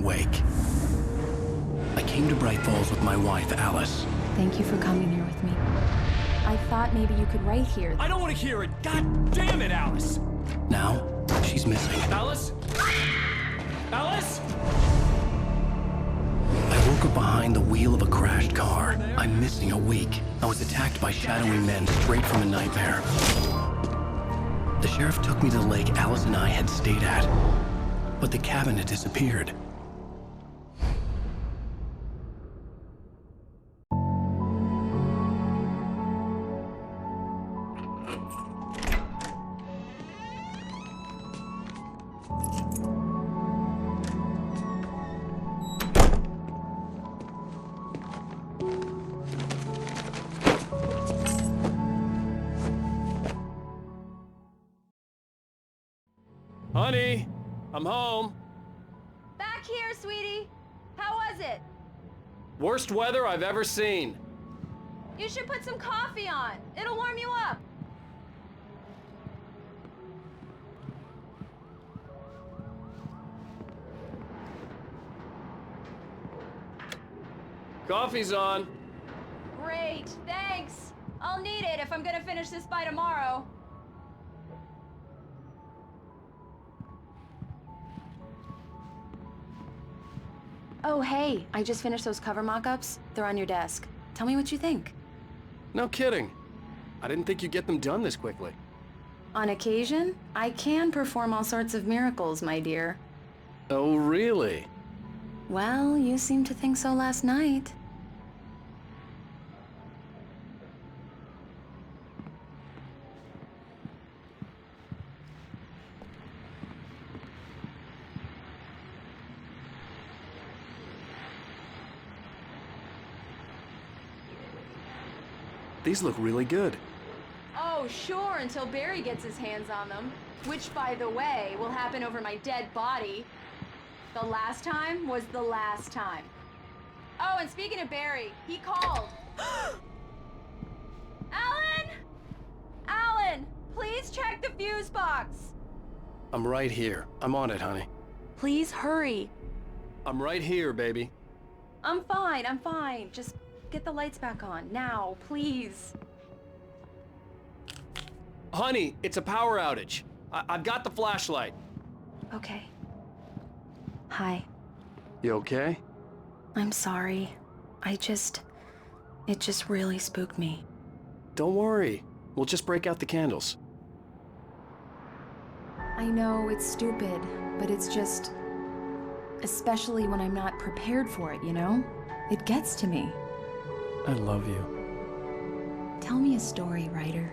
Wake. I came to Bright Falls with my wife, Alice. Thank you for coming here with me. I thought maybe you could write here. I don't want to hear it! God damn it, Alice! Now, she's missing. Alice? Alice? I woke up behind the wheel of a crashed car. I'm missing a week. I was attacked by shadowy men straight from a nightmare. The sheriff took me to the lake Alice and I had stayed at, but the cabin had disappeared. Honey, I'm home. Back here, sweetie. How was it? Worst weather I've ever seen. You should put some coffee on. It'll warm you up. Coffee's on. Great, thanks. I'll need it if I'm gonna finish this by tomorrow. Oh, hey, I just finished those cover mock-ups. They're on your desk. Tell me what you think. No kidding. I didn't think you'd get them done this quickly. On occasion, I can perform all sorts of miracles, my dear. Oh, really? Well, you seemed to think so last night. These look really good. Oh, sure, until Barry gets his hands on them. Which, by the way, will happen over my dead body. The last time was the last time. Oh, and speaking of Barry, he called. Alan! Alan, please check the fuse box. I'm right here. I'm on it, honey. Please hurry. I'm right here, baby. I'm fine, I'm fine. Just get the lights back on, now, please. Honey, it's a power outage. I've got the flashlight. Okay. Hi. You okay? I'm sorry. It just really spooked me. Don't worry. We'll just break out the candles. I know it's stupid, but it's just... especially when I'm not prepared for it, you know? It gets to me. I love you. Tell me a story, writer.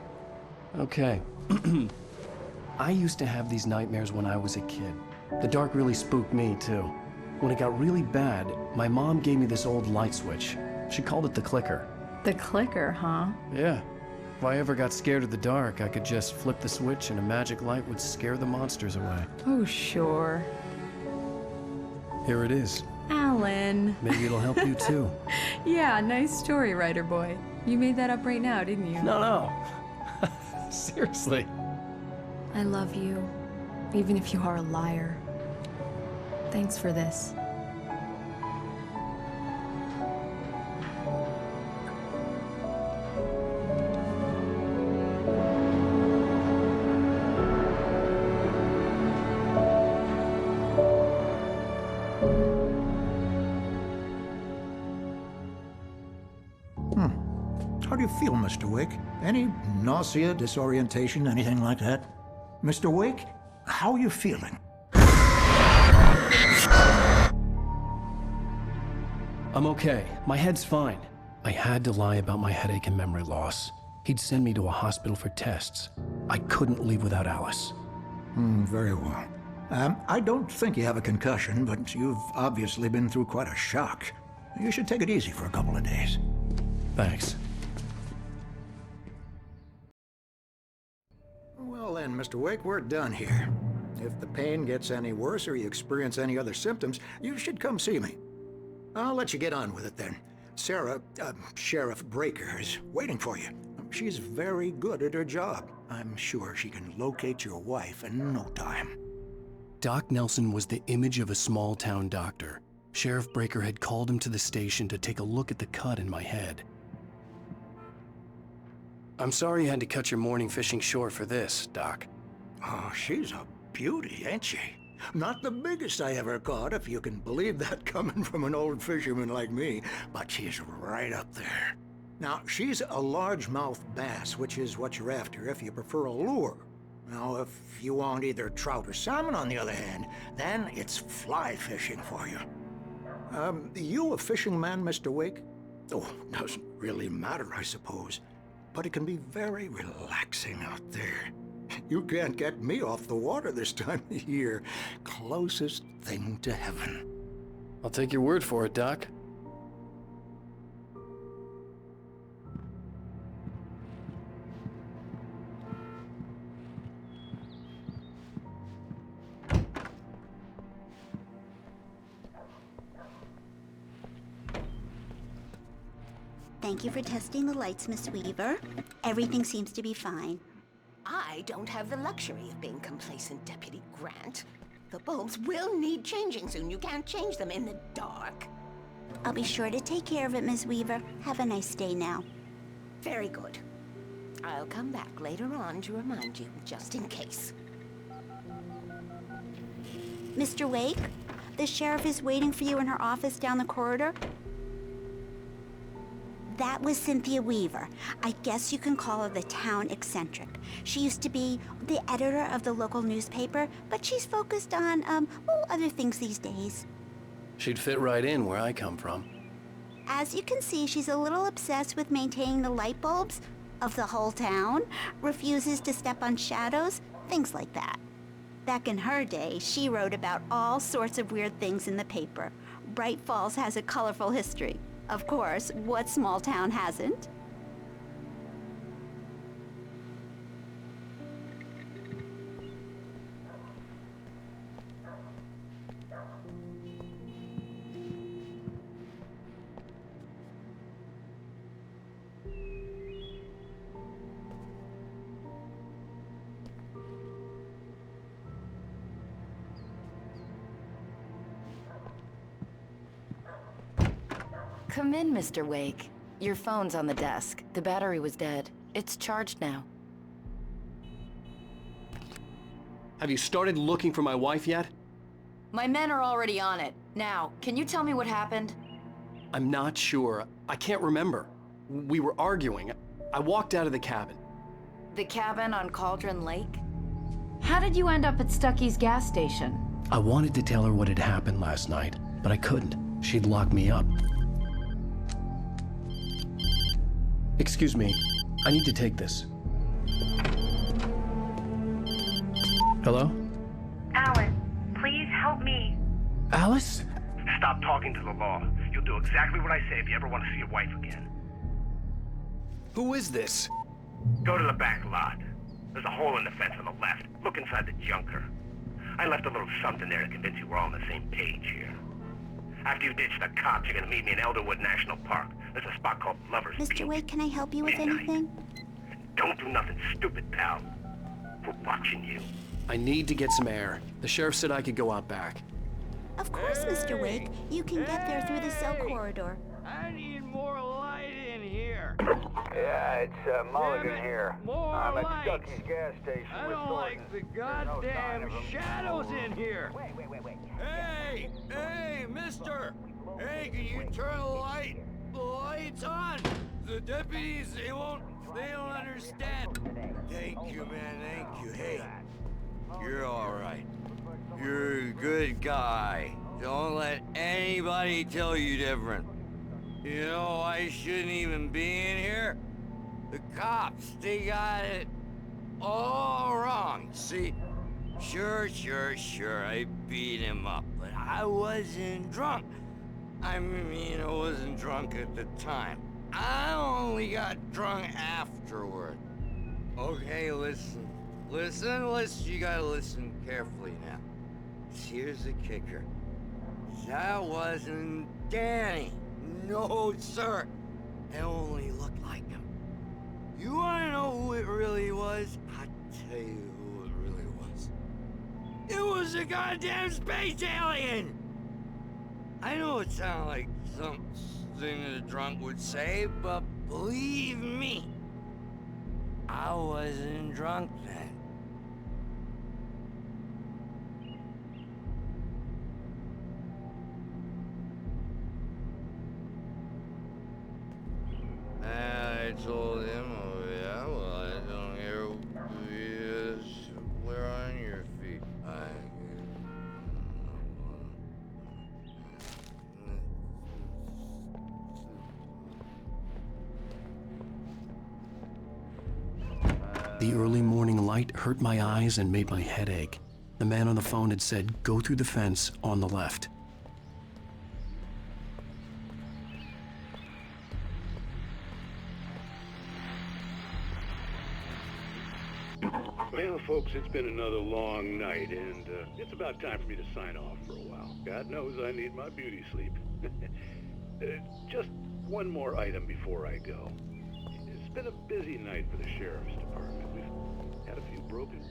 Okay. I used to have these nightmares when I was a kid. The dark really spooked me, too. When it got really bad, my mom gave me this old light switch. She called it the clicker. The clicker, huh? Yeah. If I ever got scared of the dark, I could just flip the switch and a magic light would scare the monsters away. Oh, sure. Here it is. Alan. Maybe it'll help you, too. Yeah, nice story, writer boy. You made that up right now, didn't you? No. Seriously. I love you, even if you are a liar. Thanks for this. How do you feel, Mr. Wake? Any nausea, disorientation, anything like that? Mr. Wake, how are you feeling? I'm okay. My head's fine. I had to lie about my headache and memory loss. He'd send me to a hospital for tests. I couldn't leave without Alice. Very well. I don't think you have a concussion, but you've obviously been through quite a shock. You should take it easy for a couple of days. Thanks. Well then, Mr. Wake, we're done here. If the pain gets any worse or you experience any other symptoms, you should come see me. I'll let you get on with it then. Sarah, Sheriff Breaker, is waiting for you. She's very good at her job. I'm sure she can locate your wife in no time. Doc Nelson was the image of a small-town doctor. Sheriff Breaker had called him to the station to take a look at the cut in my head. I'm sorry you had to cut your morning fishing short for this, Doc. Oh, she's a beauty, ain't she? Not the biggest I ever caught, if you can believe that coming from an old fisherman like me, but she's right up there. Now, she's a largemouth bass, which is what you're after if you prefer a lure. Now, if you want either trout or salmon, on the other hand, then it's fly fishing for you. You a fishing man, Mr. Wake? Oh, doesn't really matter, I suppose. But it can be very relaxing out there. You can't get me off the water this time of year. Closest thing to heaven. I'll take your word for it, Doc. Thank you for testing the lights, Miss Weaver. Everything seems to be fine. I don't have the luxury of being complacent, Deputy Grant. The bulbs will need changing soon. You can't change them in the dark. I'll be sure to take care of it, Miss Weaver. Have a nice day now. Very good. I'll come back later on to remind you, just in case. Mr. Wake, the sheriff is waiting for you in her office down the corridor. That was Cynthia Weaver. I guess you can call her the town eccentric. She used to be the editor of the local newspaper, but she's focused on, other things these days. She'd fit right in where I come from. As you can see, she's a little obsessed with maintaining the light bulbs of the whole town, refuses to step on shadows, things like that. Back in her day, she wrote about all sorts of weird things in the paper. Bright Falls has a colorful history. Of course, what small town hasn't? Come in, Mr. Wake. Your phone's on the desk. The battery was dead. It's charged now. Have you started looking for my wife yet? My men are already on it. Now, can you tell me what happened? I'm not sure. I can't remember. We were arguing. I walked out of the cabin. The cabin on Cauldron Lake? How did you end up at Stucky's gas station? I wanted to tell her what had happened last night, but I couldn't. She'd locked me up. Excuse me, I need to take this. Hello? Alice, please help me. Alice? Stop talking to the law. You'll do exactly what I say if you ever want to see your wife again. Who is this? Go to the back lot. There's a hole in the fence on the left. Look inside the junker. I left a little something there to convince you we're all on the same page here. After you ditch the cops, you're gonna meet me in Elderwood National Park. There's a spot called Lover's Mr. Peak. Wake, can I help you with Midnight. anything? Don't do nothing stupid, pal. We're watching you. I need to get some air. The sheriff said I could go out back. Of course, Mr. Wake. You can get there through the cell corridor. I need more light in here. Yeah, it's Mulligan Damn it, here. more I'm at lights. Stucky's gas station I with don't Thornton. like the There's no sign goddamn of him. shadows in here. Wait. Hey, mister! Hey, can you turn the lights on? The deputies, they don't understand. Thank you, man, thank you. Hey, you're all right. You're a good guy. Don't let anybody tell you different. You know, I shouldn't even be in here. The cops, they got it all wrong. See, sure, I beat him up, but I wasn't drunk. I mean, I wasn't drunk at the time. I only got drunk afterward. Okay, listen. You gotta listen carefully now. Here's the kicker. That wasn't Danny. No, sir. It only looked like him. You wanna know who it really was? I'll tell you who it really was. It was a goddamn space alien! I know it sounds like something a drunk would say, but believe me, I wasn't drunk then. I told him, oh yeah, well, I don't hear you. We're on your feet. The early morning light hurt my eyes and made my head ache. The man on the phone had said, go through the fence on the left. Well, folks, it's been another long night, and it's about time for me to sign off for a while. God knows I need my beauty sleep. Just one more item before I go. It's been a busy night for the Sheriff's Department. We've had a few broken...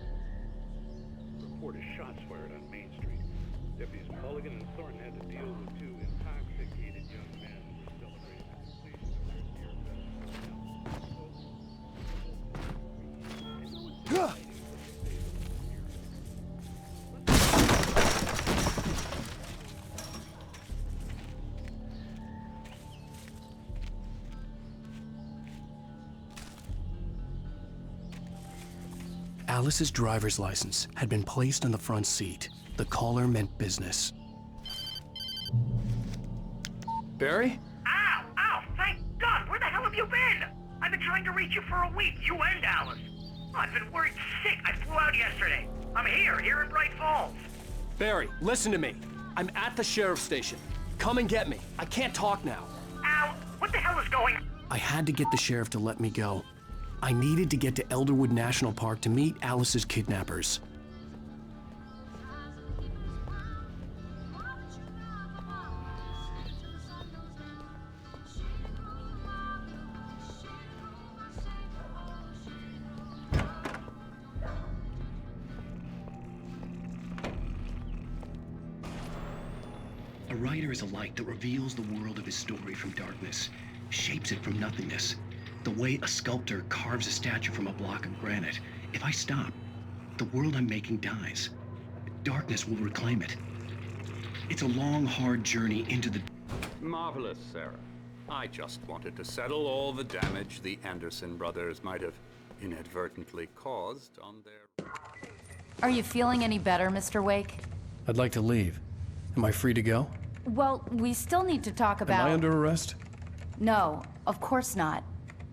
report of shots fired on Main Street. Deputies Mulligan and Thornton had to deal with two intoxicated young men who were celebrating the completion of their year festival. Alice's driver's license had been placed on the front seat. The caller meant business. Barry? Ow! Ow! Thank God! Where the hell have you been? I've been trying to reach you for a week, you and Alice. Oh, I've been worried sick. I flew out yesterday. I'm here in Bright Falls. Barry, listen to me. I'm at the sheriff's station. Come and get me. I can't talk now. Ow! What the hell is going on? I had to get the sheriff to let me go. I needed to get to Elderwood National Park to meet Alice's kidnappers. A writer is a light that reveals the world of his story from darkness, shapes it from nothingness. The way a sculptor carves a statue from a block of granite. If I stop, the world I'm making dies. Darkness will reclaim it. It's a long, hard journey into the... Marvelous, Sarah. I just wanted to settle all the damage the Anderson brothers might have inadvertently caused on their... Are you feeling any better, Mr. Wake? I'd like to leave. Am I free to go? Well, we still need to talk about... Am I under arrest? No, of course not.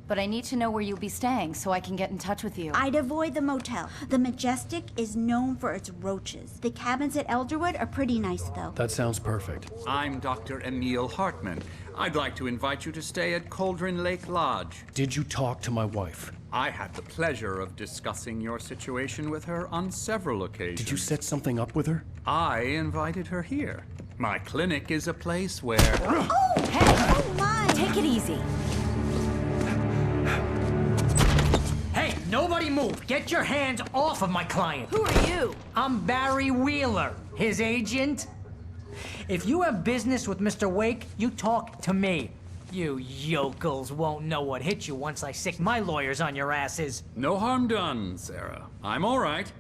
But I need to know where you'll be staying so I can get in touch with you. I'd avoid the motel. The Majestic is known for its roaches. The cabins at Elderwood are pretty nice, though. That sounds perfect. I'm Dr. Emil Hartman. I'd like to invite you to stay at Cauldron Lake Lodge. Did you talk to my wife? I had the pleasure of discussing your situation with her on several occasions. Did you set something up with her? I invited her here. My clinic is a place where... Oh! Hey! Oh, my! Take it easy. Hey, nobody move! Get your hands off of my client! Who are you? I'm Barry Wheeler, his agent. If you have business with Mr. Wake, you talk to me. You yokels won't know what hit you once I sick my lawyers on your asses. No harm done, Sarah. I'm all right.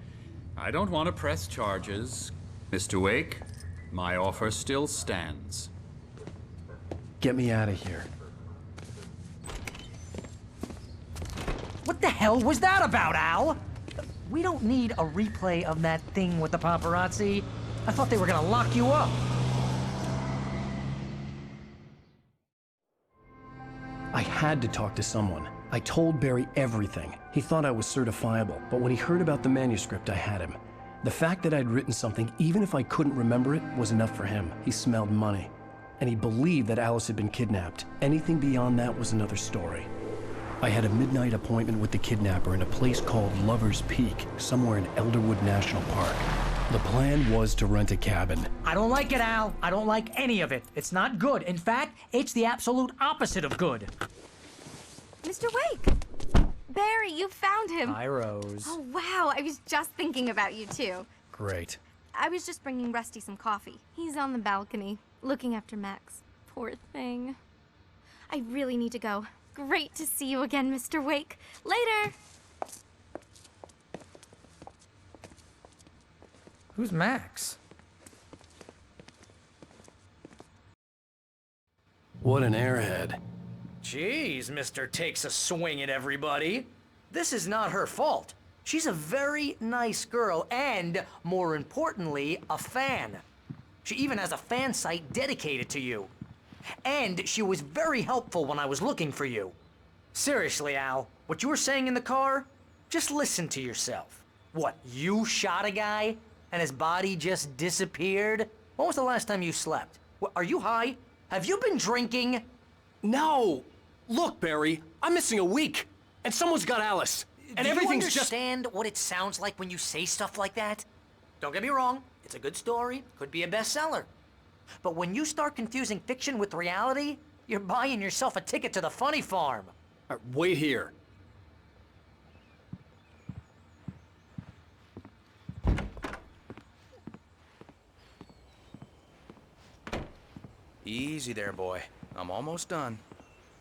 I don't want to press charges. Mr. Wake, my offer still stands. Get me out of here. What the hell was that about, Al? We don't need a replay of that thing with the paparazzi. I thought they were gonna lock you up. I had to talk to someone. I told Barry everything. He thought I was certifiable, but when he heard about the manuscript, I had him. The fact that I'd written something, even if I couldn't remember it, was enough for him. He smelled money. And he believed that Alice had been kidnapped. Anything beyond that was another story. I had a midnight appointment with the kidnapper in a place called Lover's Peak, somewhere in Elderwood National Park. The plan was to rent a cabin. I don't like it, Al. I don't like any of it. It's not good. In fact, it's the absolute opposite of good. Mr. Wake! Barry, you found him. Hi, Rose. Oh, wow. I was just thinking about you, too. Great. I was just bringing Rusty some coffee. He's on the balcony, looking after Max. Poor thing. I really need to go. Great to see you again, Mr. Wake. Later! Who's Max? What an airhead. Jeez, Mr. Takes a swing at everybody. This is not her fault. She's a very nice girl and, more importantly, a fan. She even has a fan site dedicated to you. And she was very helpful when I was looking for you. Seriously, Al, what you were saying in the car? Just listen to yourself. What, you shot a guy and his body just disappeared? When was the last time you slept? Are you high? Have you been drinking? No! Look, Barry, I'm missing a week, and someone's got Alice, and everything's just— Do you understand what it sounds like when you say stuff like that? Don't get me wrong, it's a good story, could be a bestseller. But when you start confusing fiction with reality, you're buying yourself a ticket to the funny farm. Wait here. Easy there, boy. I'm almost done.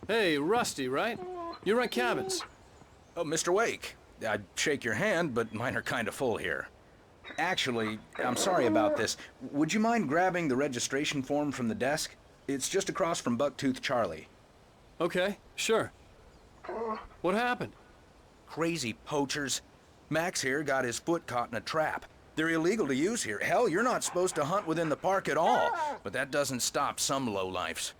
Hey, Rusty, right? You rent cabins. Oh, Mr. Wake. I'd shake your hand, but mine are kind of full here. Actually, I'm sorry about this. Would you mind grabbing the registration form from the desk? It's just across from Bucktooth Charlie. Okay, sure. What happened? Crazy poachers. Max here got his foot caught in a trap. They're illegal to use here. Hell, you're not supposed to hunt within the park at all. But that doesn't stop some lowlifes.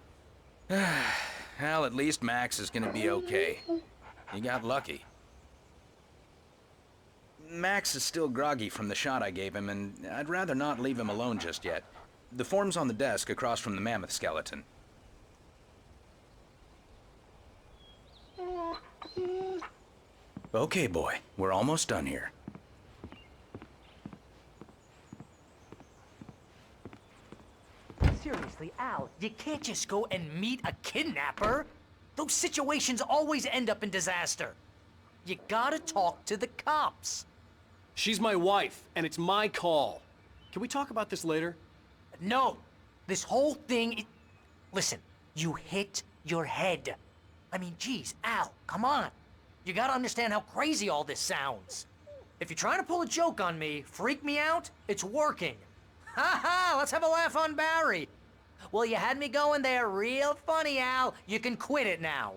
Well, at least Max is gonna be okay. He got lucky. Max is still groggy from the shot I gave him, and I'd rather not leave him alone just yet. The form's on the desk across from the mammoth skeleton. Okay, boy. We're almost done here. Seriously, Al, you can't just go and meet a kidnapper. Those situations always end up in disaster. You gotta talk to the cops. She's my wife, and it's my call. Can we talk about this later? No. This whole thing... Listen, you hit your head. I mean, geez, Al, come on. You gotta understand how crazy all this sounds. If you're trying to pull a joke on me, freak me out, it's working. Ha ha, let's have a laugh on Barry. Well, you had me going there real funny, Al. You can quit it now.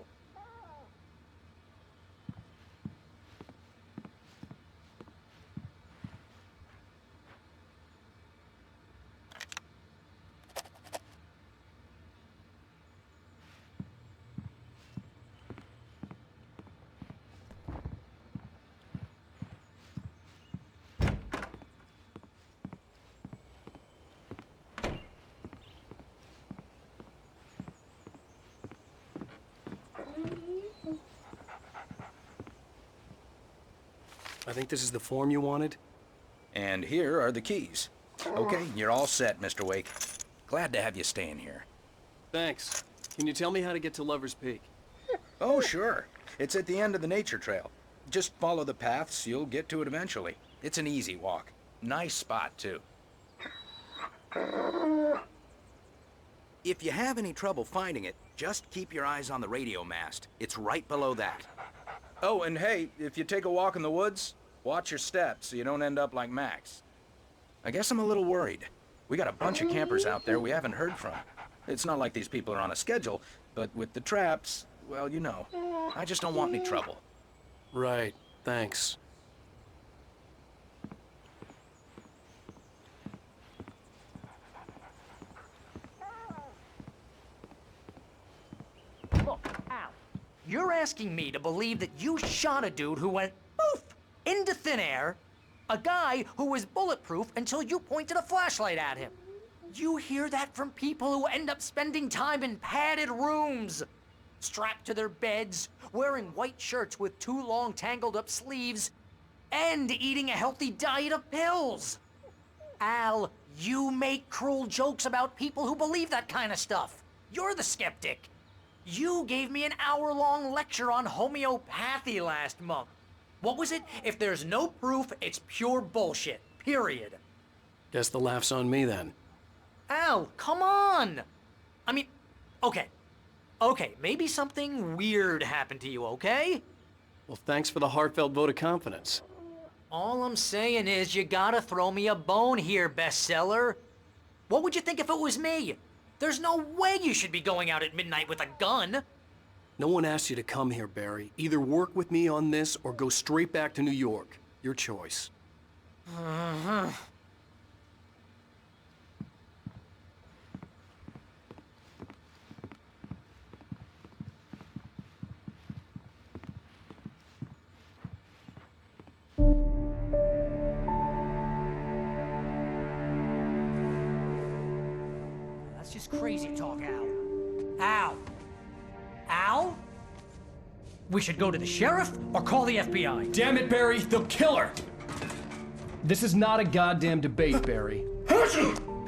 I think this is the form you wanted. And here are the keys. Okay, you're all set, Mr. Wake. Glad to have you staying here. Thanks. Can you tell me how to get to Lover's Peak? Oh, sure. It's at the end of the nature trail. Just follow the paths, you'll get to it eventually. It's an easy walk. Nice spot, too. If you have any trouble finding it, just keep your eyes on the radio mast. It's right below that. Oh, and hey, if you take a walk in the woods, watch your steps so you don't end up like Max. I guess I'm a little worried. We got a bunch of campers out there we haven't heard from. It's not like these people are on a schedule, but with the traps, well, you know. I just don't want any trouble. Right, thanks. Look, Al, you're asking me to believe that you shot a dude who went poof into thin air, a guy who was bulletproof until you pointed a flashlight at him. You hear that from people who end up spending time in padded rooms, strapped to their beds, wearing white shirts with too long tangled up sleeves, and eating a healthy diet of pills. Al, you make cruel jokes about people who believe that kind of stuff. You're the skeptic. You gave me an hour-long lecture on homeopathy last month. What was it? If there's no proof, it's pure bullshit. Period. Guess the laugh's on me then. Al, come on! I mean, okay. Okay, maybe something weird happened to you, okay? Well, thanks for the heartfelt vote of confidence. All I'm saying is you gotta throw me a bone here, bestseller. What would you think if it was me? There's no way you should be going out at midnight with a gun. No one asked you to come here, Barry. Either work with me on this or go straight back to New York. Your choice. That's just crazy talk, Al. Al? Al? We should go to the sheriff or call the FBI. Damn it, Barry, they'll kill her! This is not a goddamn debate, Barry.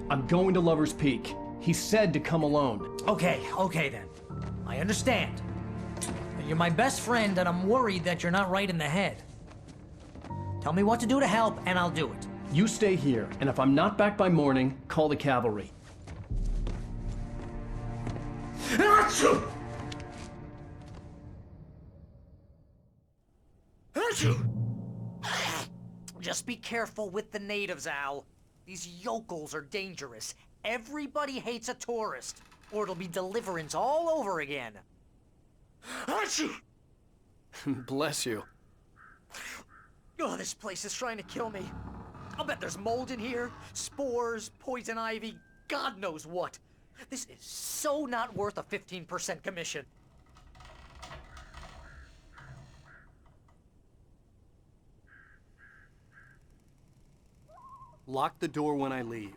I'm going to Lover's Peak. He said to come alone. Okay then. I understand. You're my best friend and I'm worried that you're not right in the head. Tell me what to do to help and I'll do it. You stay here, and if I'm not back by morning, call the cavalry. Just be careful with the natives, Al. These yokels are dangerous. Everybody hates a tourist, or it'll be Deliverance all over again. Bless you. Oh, this place is trying to kill me. I'll bet there's mold in here, spores, poison ivy, God knows what. This is so not worth a 15% commission. Lock the door when I leave.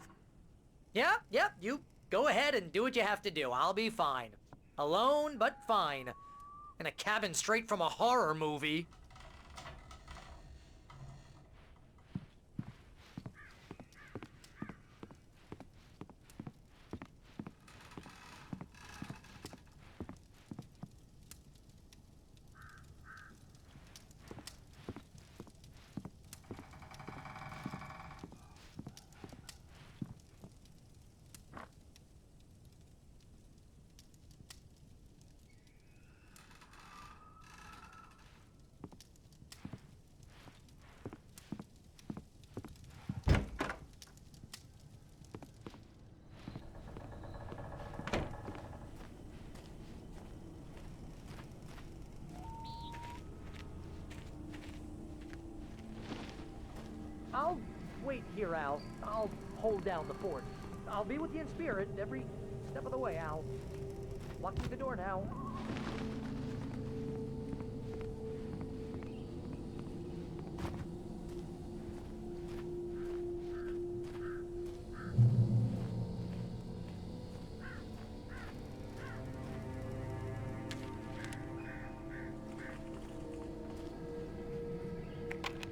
Yeah, you go ahead and do what you have to do. I'll be fine. Alone, but fine. In a cabin straight from a horror movie. I'll wait here, Al. I'll hold down the fort. I'll be with you in spirit every step of the way, Al. Locking the door now.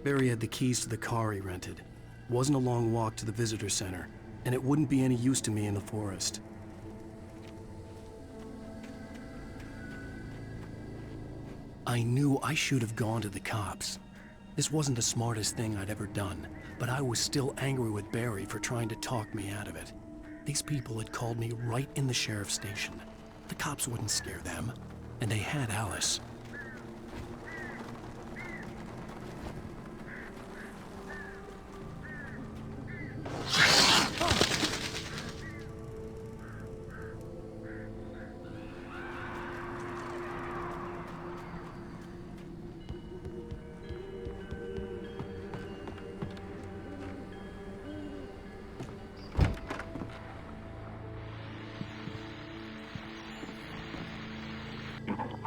Barry had the keys to the car he rented. It wasn't a long walk to the visitor center, and it wouldn't be any use to me in the forest. I knew I should have gone to the cops. This wasn't the smartest thing I'd ever done, but I was still angry with Barry for trying to talk me out of it. These people had called me right in the sheriff's station. The cops wouldn't scare them, and they had Alice.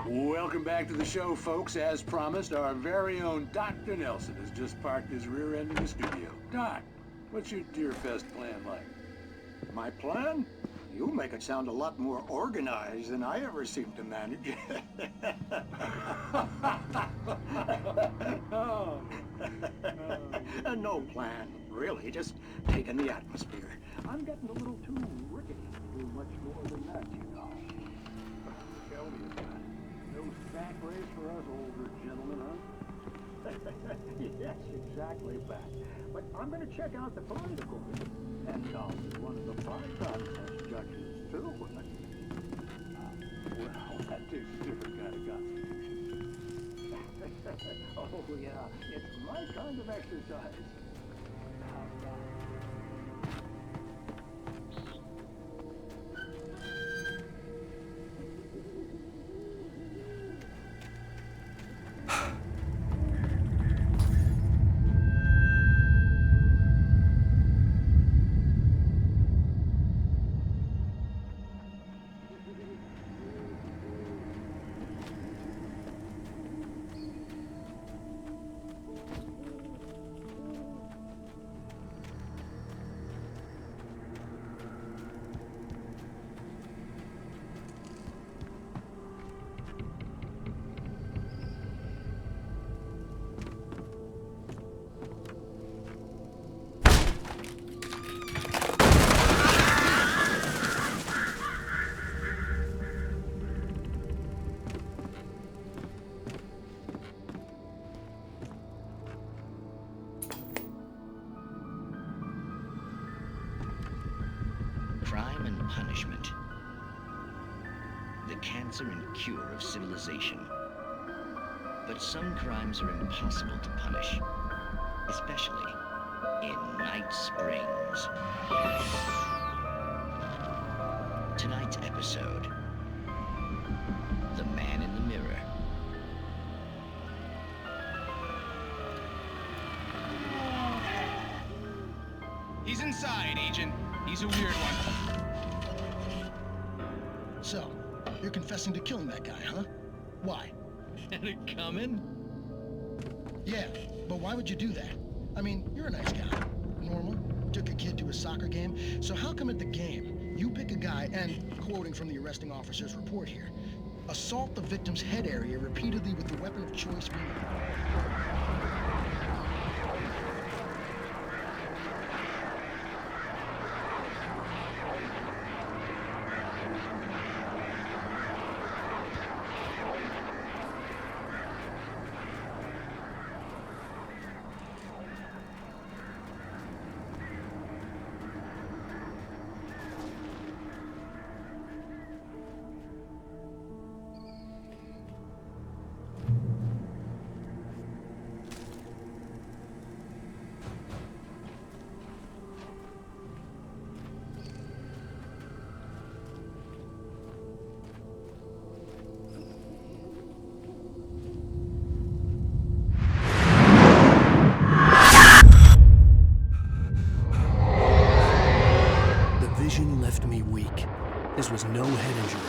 Welcome back to the show, folks. As promised, our very own Dr. Nelson has just parked his rear end in the studio. Doc, what's your Deerfest plan like? My plan? You make it sound a lot more organized than I ever seem to manage. No plan, really. Just taking the atmosphere. I'm getting a little too rickety to do much more than that, you know. Tell me about it. No sack race for us older gentlemen, huh? Yes, exactly, Pat. But I'm going to check out the political bit. And I'll be one of the bar contest judges, too. Well, that is a different kind of gun. Oh, yeah, it's my kind of exercise. Crime and punishment. The cancer and cure of civilization. But some crimes are impossible to punish, especially in Night Springs. Tonight's episode, The Man in the Mirror. He's inside, Agent. He's a weird one. So, you're confessing to killing that guy, huh? Why? Had it coming? Yeah, but why would you do that? I mean, you're a nice guy. Normal. Took a kid to a soccer game. So how come at the game, you pick a guy and, quoting from the arresting officer's report here, assault the victim's head area repeatedly with the weapon of choice being... Left me weak. This was no head injury.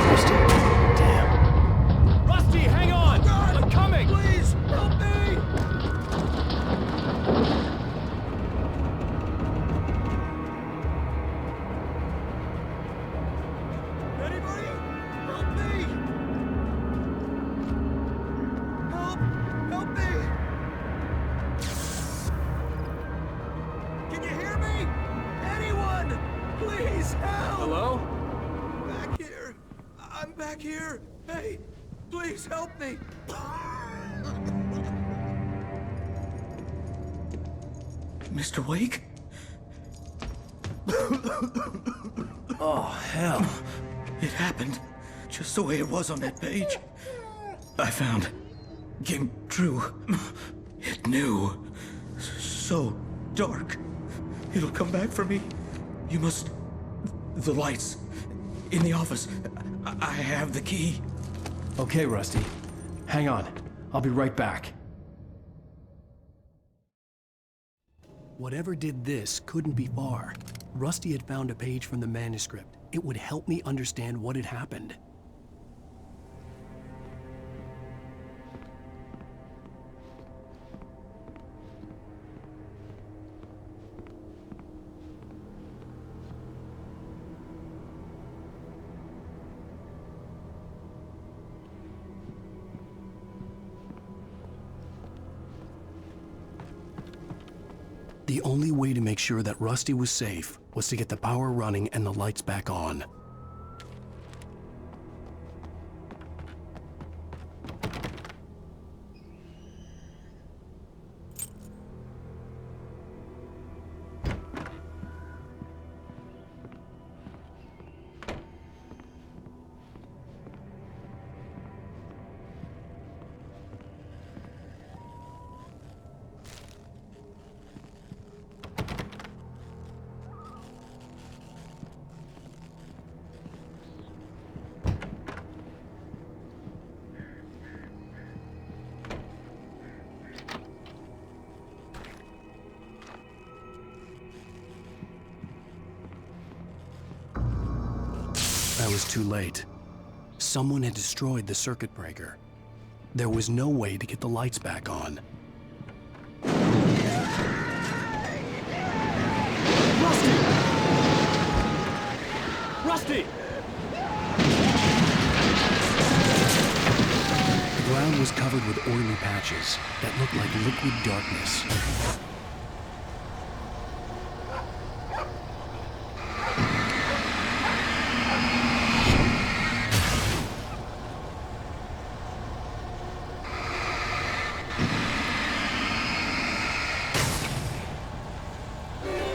Rusty? Damn. Rusty, hang on! God, I'm coming! Please, help me! Anybody? Help me! Help me! Can you hear me? Anyone? Please help! Hello? Back here. I'm back here. Hey, please help me. Mr. Wake? Oh, hell. It happened just the way it was on that page. I found. Came true. It knew. So dark. It'll come back for me. You must... The lights. In the office. I have the key. Okay, Rusty. Hang on. I'll be right back. Whatever did this couldn't be far. Rusty had found a page from the manuscript. It would help me understand what had happened. The only way to make sure that Rusty was safe was to get the power running and the lights back on. I was too late. Someone had destroyed the circuit breaker. There was no way to get the lights back on. Rusty! The ground was covered with oily patches that looked like liquid darkness.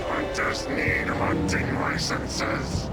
Hunters need hunting licenses.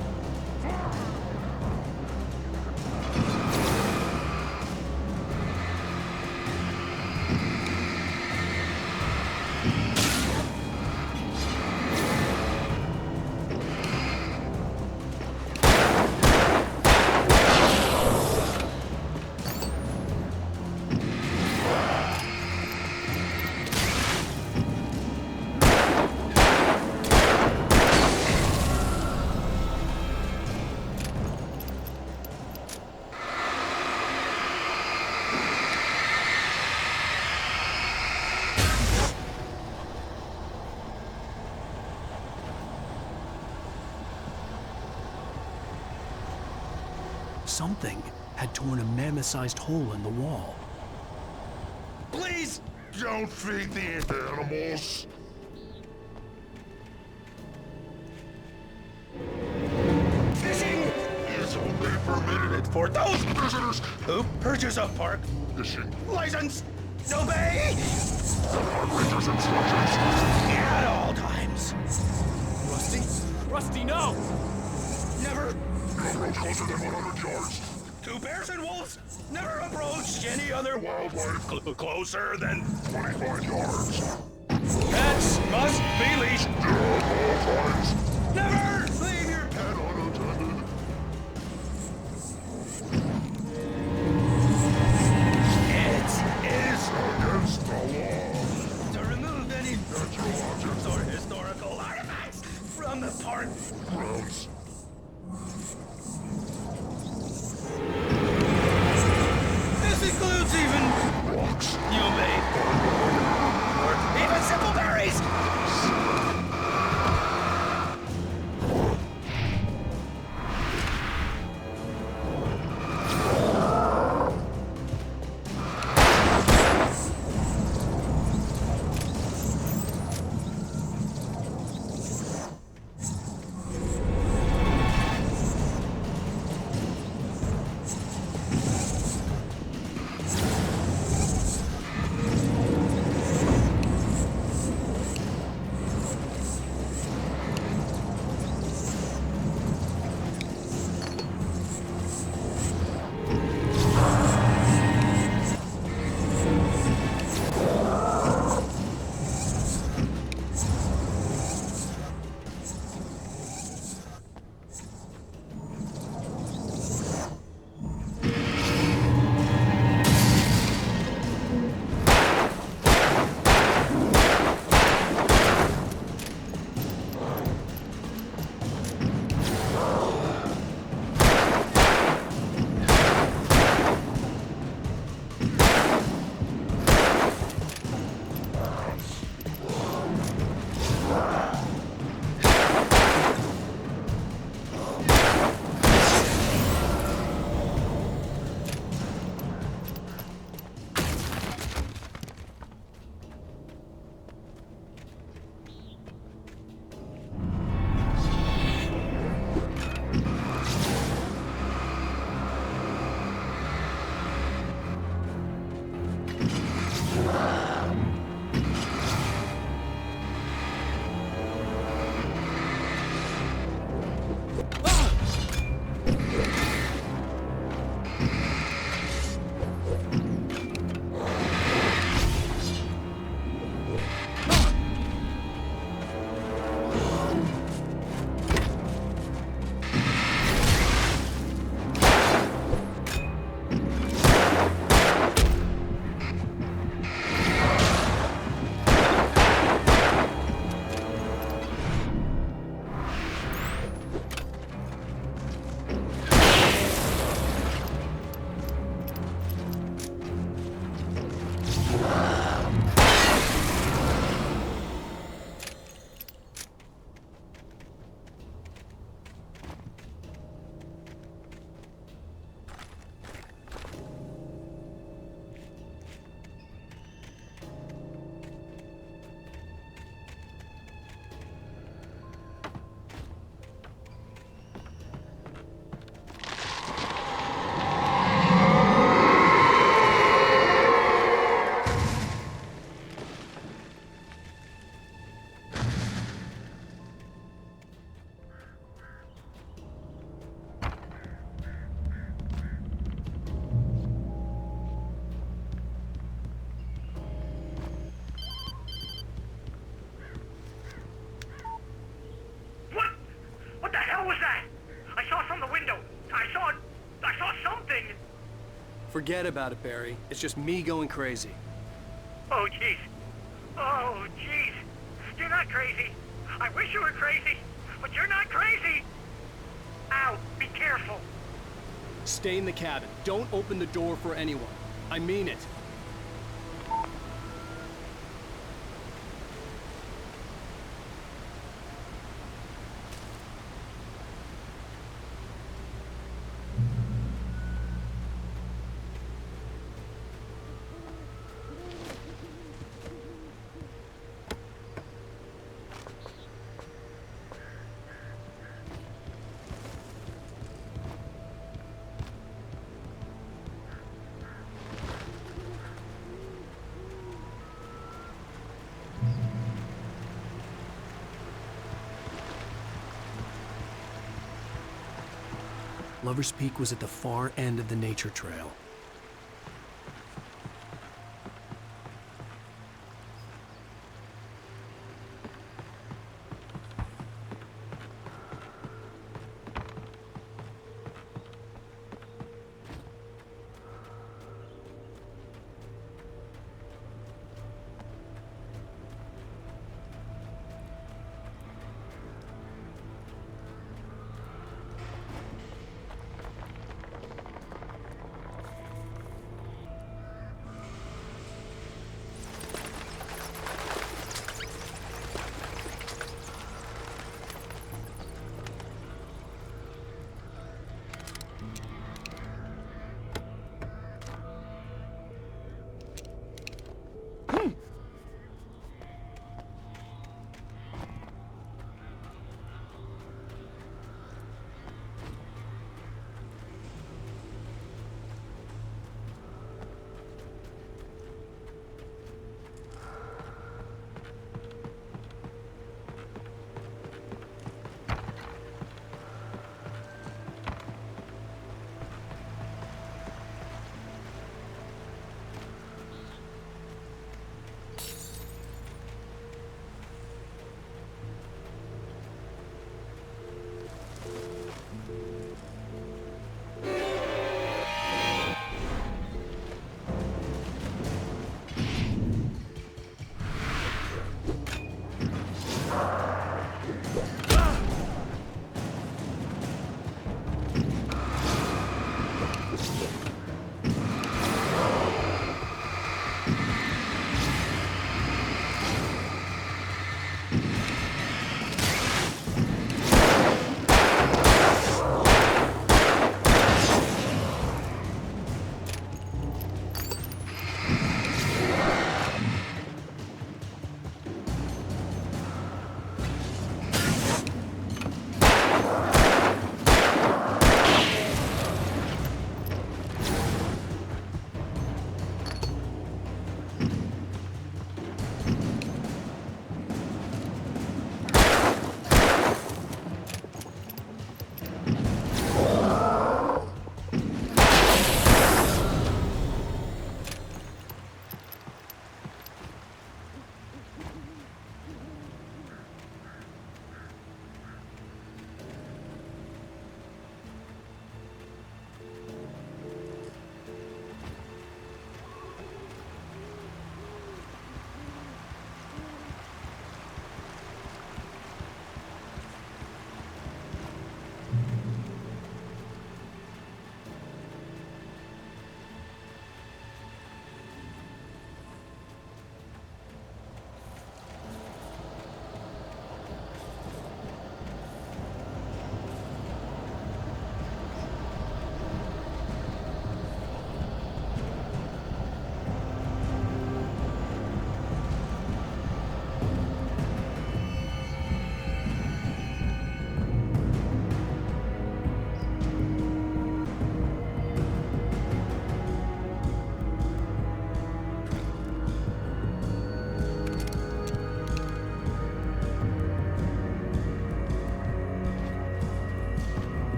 Something had torn a mammoth-sized hole in the wall. Please don't feed the animals. Fishing is only permitted for those visitors who purchase a park fishing license. Obey operator's instructions at all times. Rusty? Rusty, no! Never approach closer than 100 yards. to bears and wolves. Never approach any other Wildlife closer than 25 yards. pets must be leashed. At all times. Never leave your Pet unattended. It is Against the law. to remove any Natural objects or historical artifacts from the park. grounds. This includes even Rocks. you made or even simple berries. Forget about it, Barry. It's just me going crazy. Oh, jeez. Oh, jeez. You're not crazy. I wish you were crazy, but you're not crazy. Ow, be careful. Stay in the cabin. Don't open the door for anyone. I mean it. Lover's Peak was at the far end of the nature trail.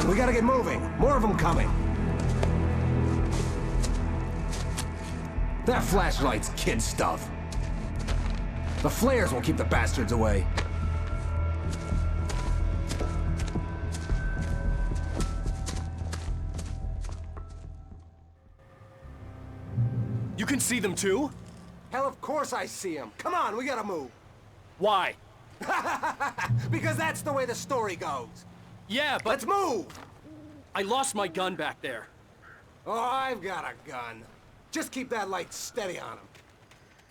We gotta get moving. More of them coming. That flashlight's kid stuff. The flares will keep the bastards away. You can see them too? Hell, of course I see them. Come on, we gotta move. Why? Because that's the way the story goes. Yeah, but... Let's move! I lost my gun back there. Oh, I've got a gun. Just keep that light steady on him.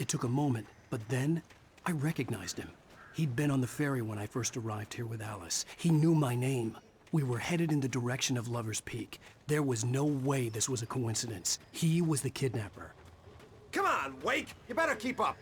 It took a moment, but then I recognized him. He'd been on the ferry when I first arrived here with Alice. He knew my name. We were headed in the direction of Lover's Peak. There was no way this was a coincidence. He was the kidnapper. Come on, Wake! You better keep up.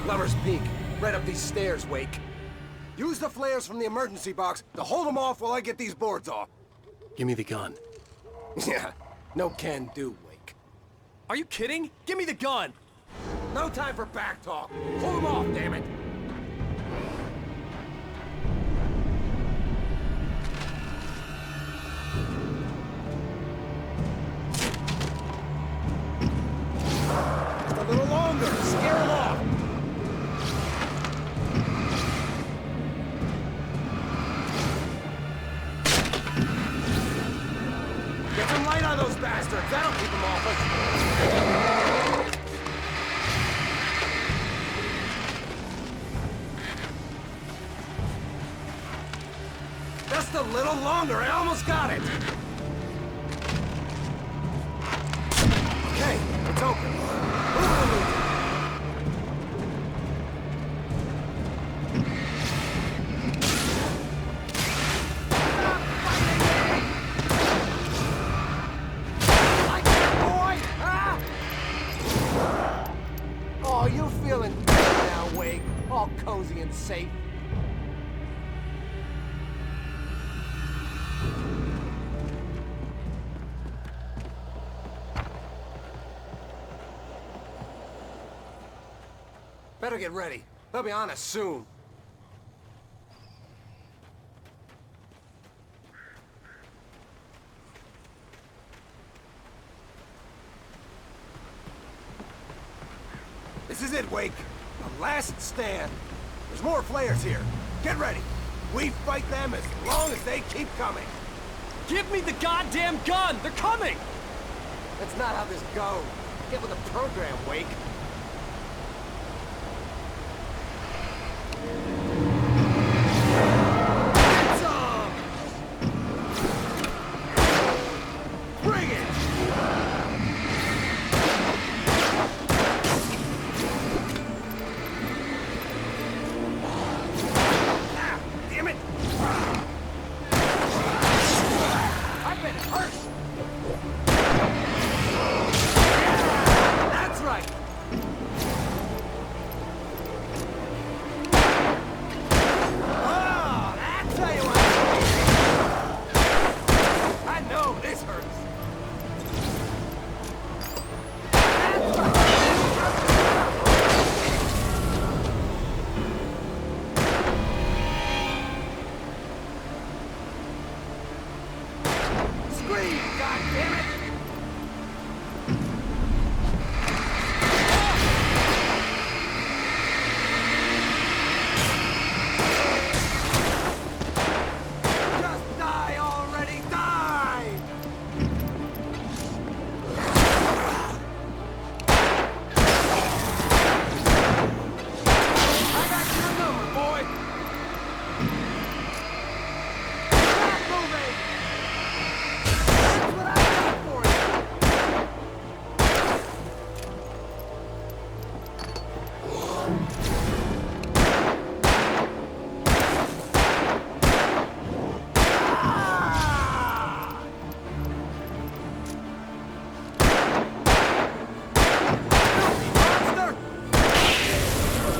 Lover's Peak. Right up these stairs, Wake. Use the flares from the emergency box to hold them off while I get these boards off. Give me the gun. Yeah, no can do, Wake. Are you kidding? Give me the gun! No time for back talk. Hold them off, damn it! Just a little longer. Scare them off. a little longer. I almost got it. Okay, it's open. Like that, boy? Huh? Oh, you feeling good now, Wake? All cozy and safe. Better get ready. They'll be on us soon. This is it, Wake. The last stand. There's more flares here. Get ready. We fight them as long as they keep coming. Give me the goddamn gun! They're coming! That's not how this goes. Get with the program, Wake. Bring it! Ah, damn it! I've been hurt! That's right! Oh, that's how you want it. I know this hurts. Scream, goddammit! Just die already, die! I got your number, boy! Stop moving! That's what I got for you! Monster!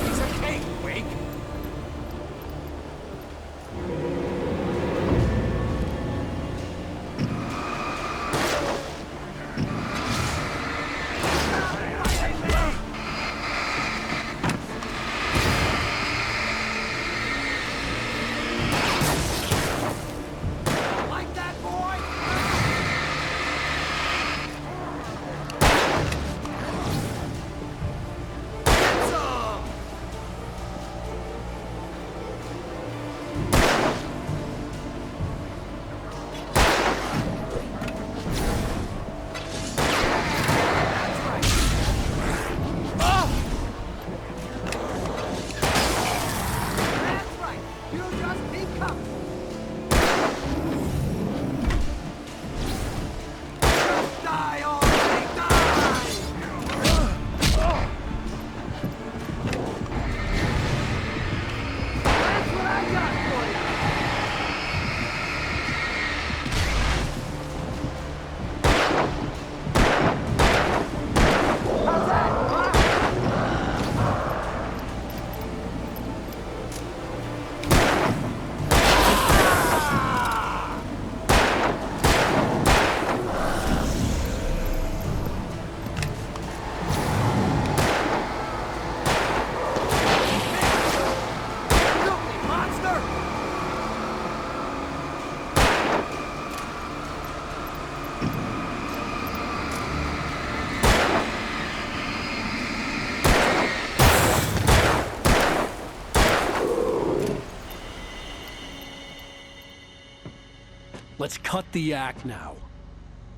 Piece of cake, Wake! Like that, boy? Get some! That's right. Oh! That's right. You just keep coming. Just die already, die! That's what I got for you. How's that, huh? Filthy monster! Let's cut the act now.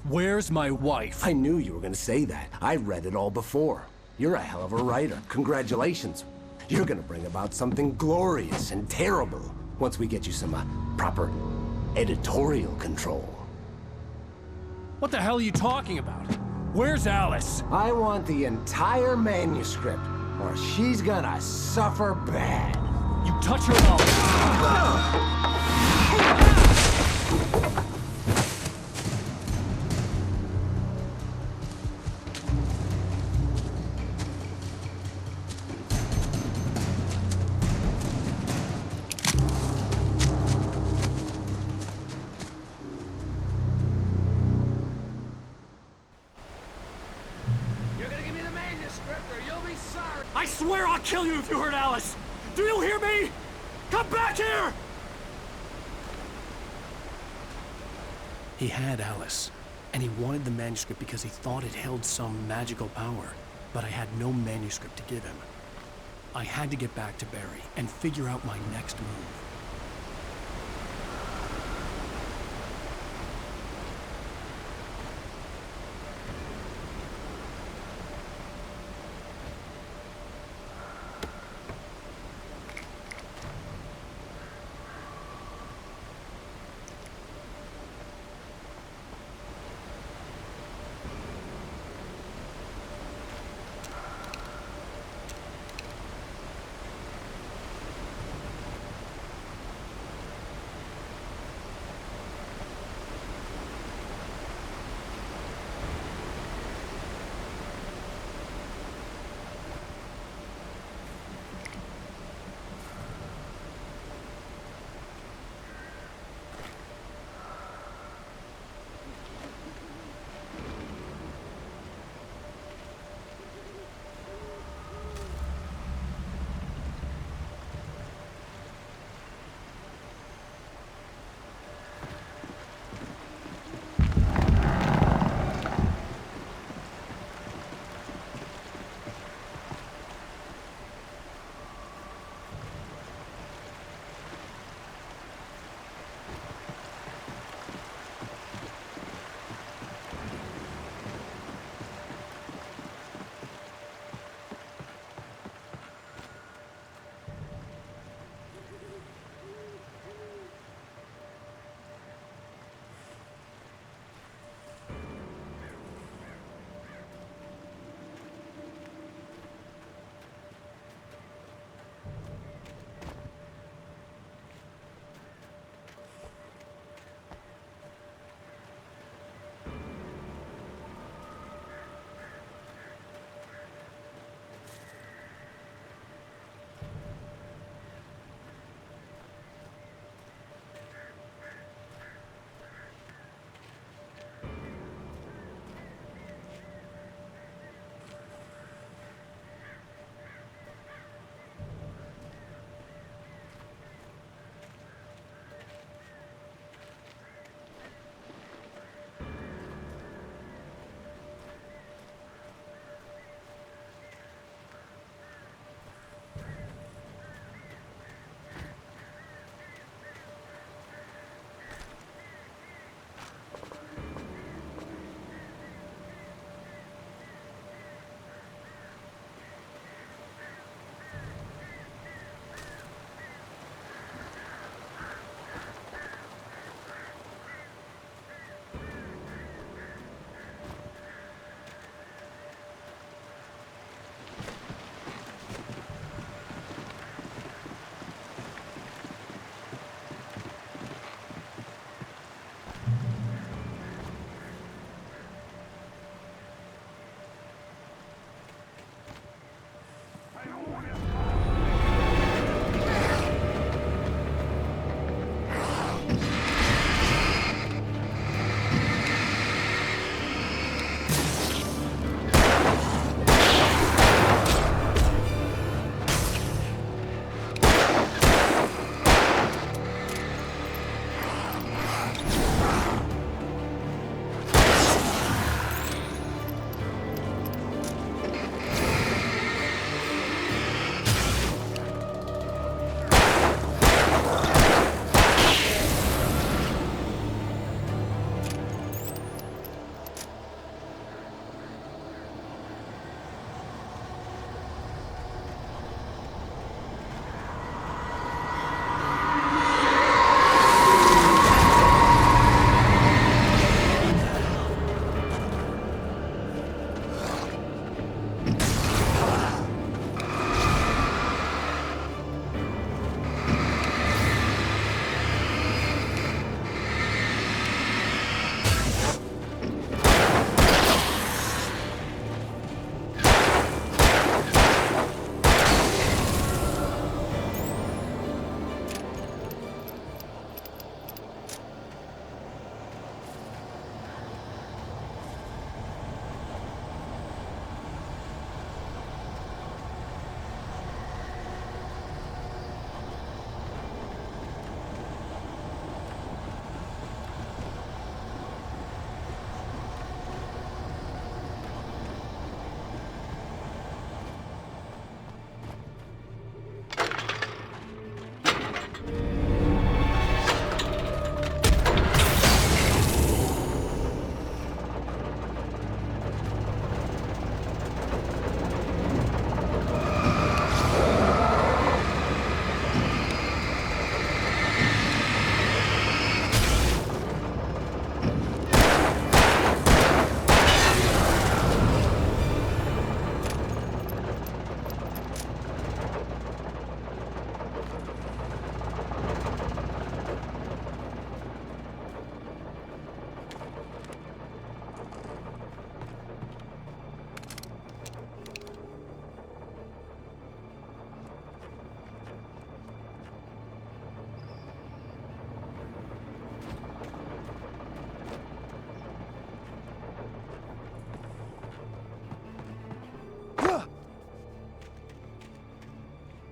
Where's my wife? I knew you were gonna say that. I read it all before. You're a hell of a writer. Congratulations. You're gonna bring about something glorious and terrible once we get you some proper editorial control. What the hell are you talking about? Where's Alice? I want the entire manuscript, or she's gonna suffer bad. You touch her and I'll... You're gonna give me the manuscript or you'll be sorry. I swear I'll kill you if you hurt Alice! Do you hear me? Come back here! He had Alice, and he wanted the manuscript because he thought it held some magical power, but I had no manuscript to give him. I had to get back to Barry and figure out my next move.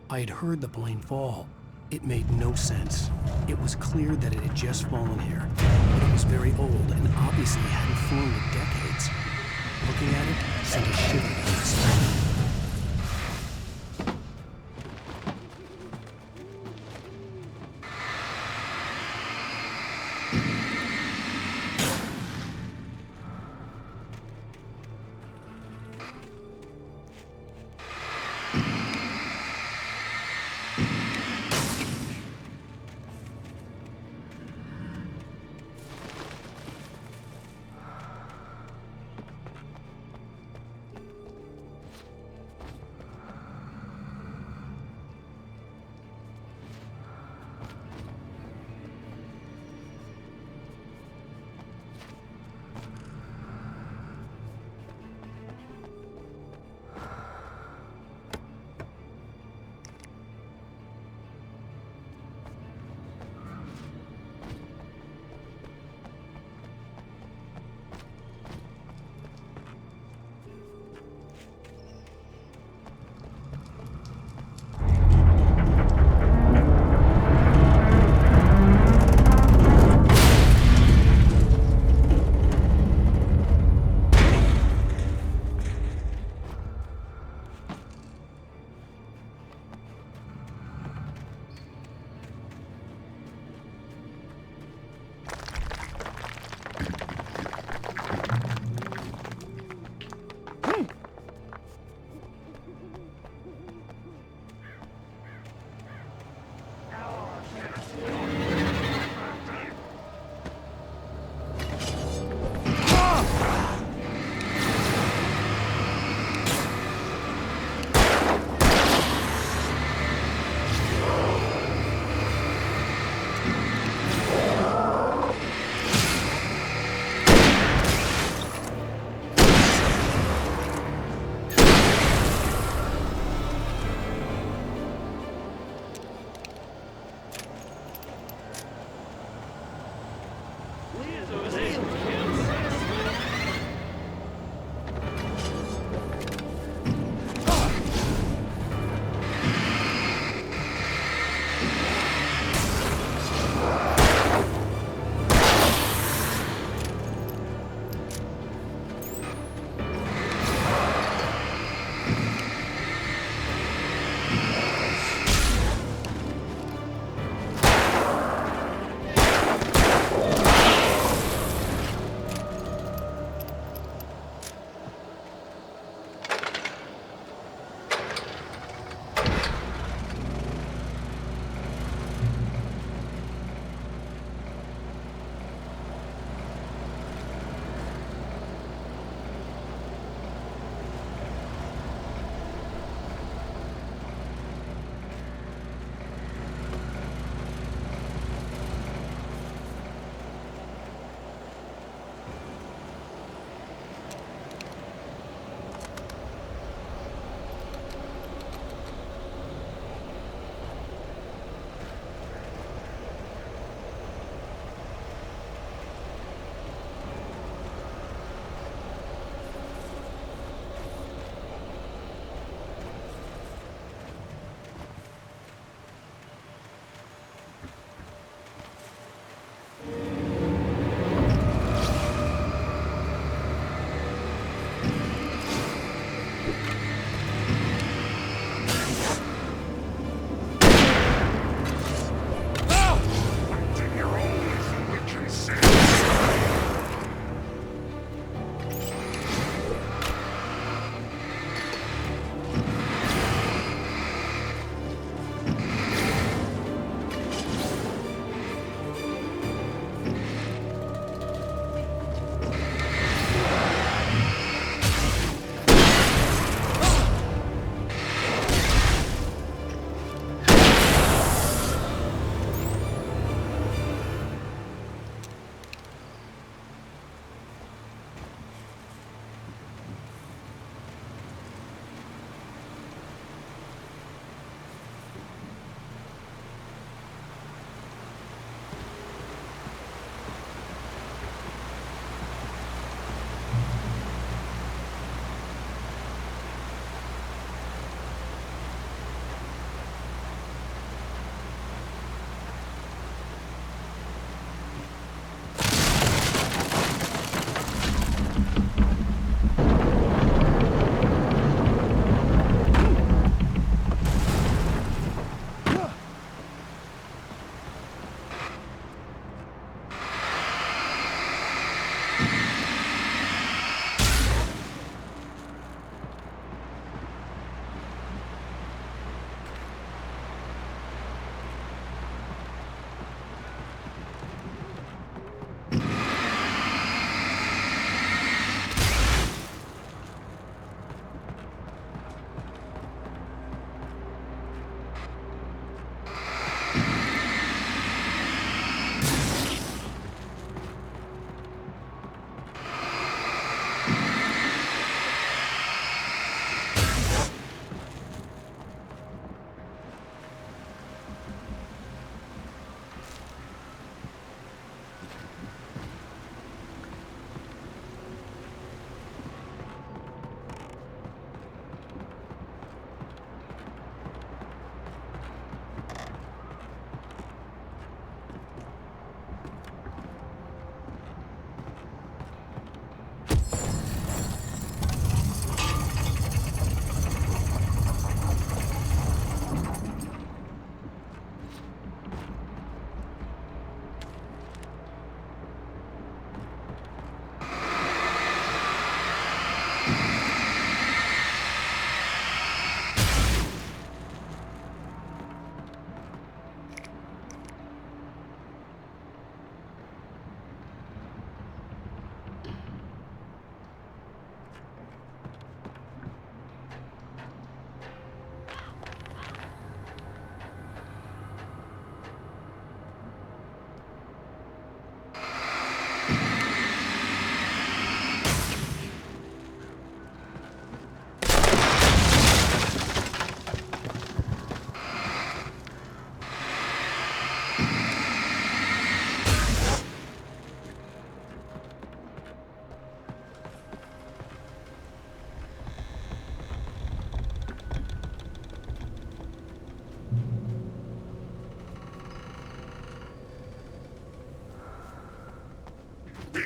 I had heard the plane fall. It made no sense. It was clear that it had just fallen here, but it was very old and obviously hadn't flown in decades. Looking at it sent a shiver down my spine.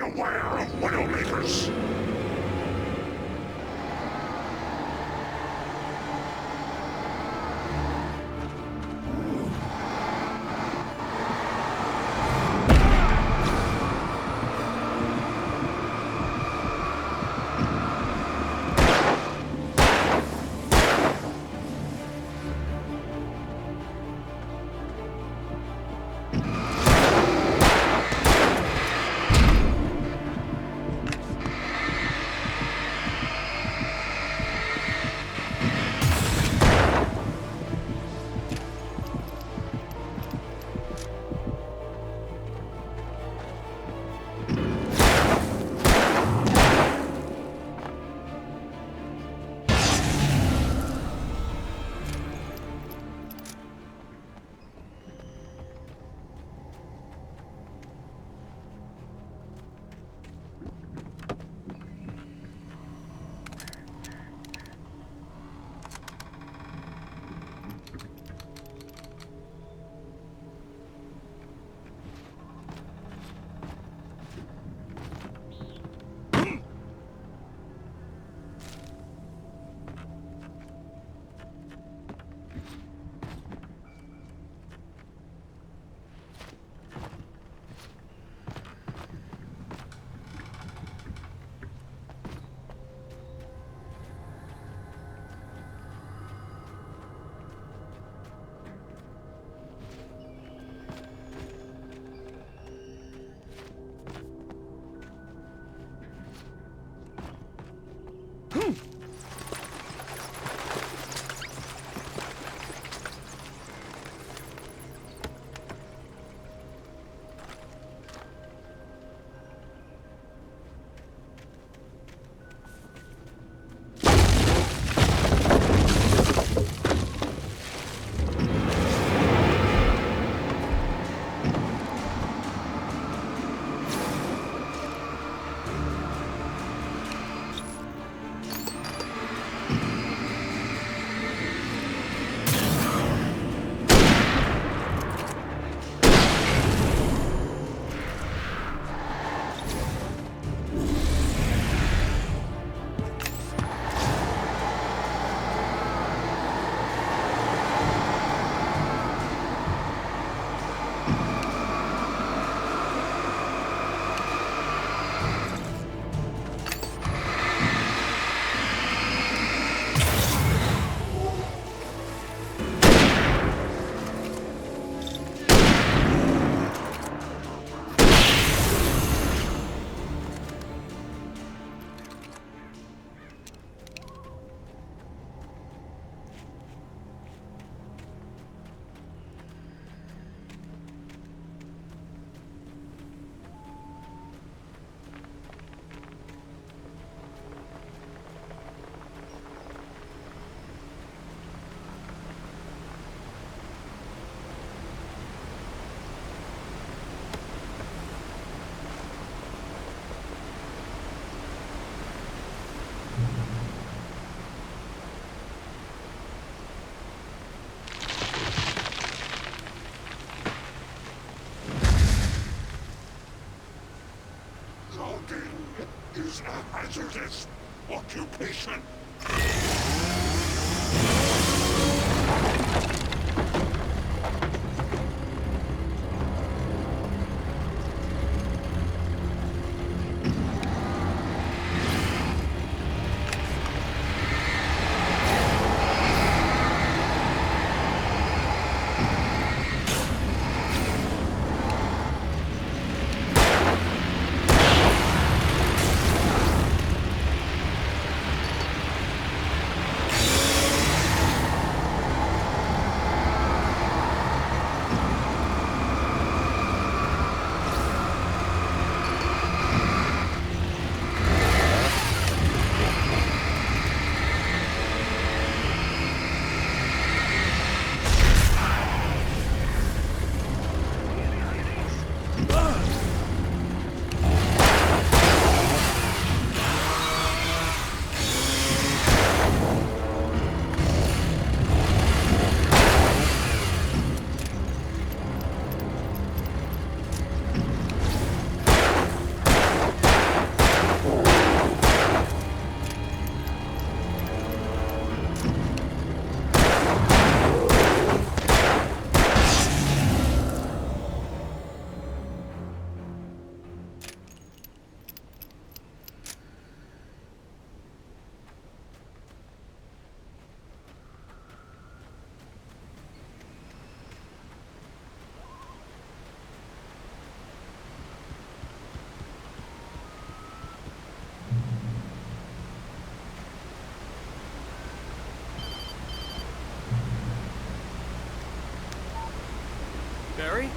aware of Widowmakers. Is a hazardous occupation. Barry?